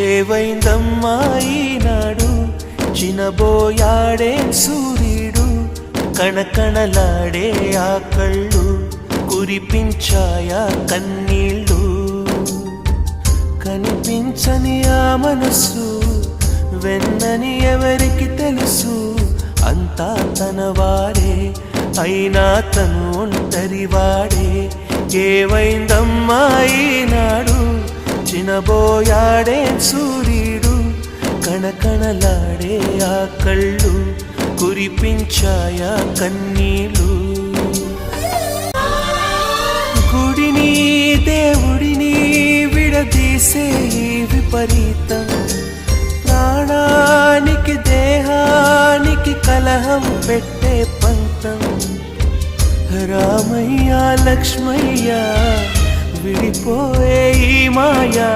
ఏవైందమ్మా ఈనాడు చినబోయాడే సూర్యుడు కణకణలాడే ఆ కళ్ళు కురిపించాయా కన్నీళ్ళు కనిపించని ఆ మనసు వెన్నని ఎవరికి తెలుసు అంతా తన వారే అయినా తను ఒంటరివాడే ఏవైందమ్మా ఈనాడు చినబోయాడే సూర్యుడు కణకణలాడే ఆ కళ్ళు కురిపించాయా కన్నీళ్ళు గుడిని దేవుడిని విడదీసే విపరీతం ప్రాణానికి దేహానికి కలహం పెట్టే పంతం రామయ్య లక్ష్మయ్య విడిపోయే ఈ మాయా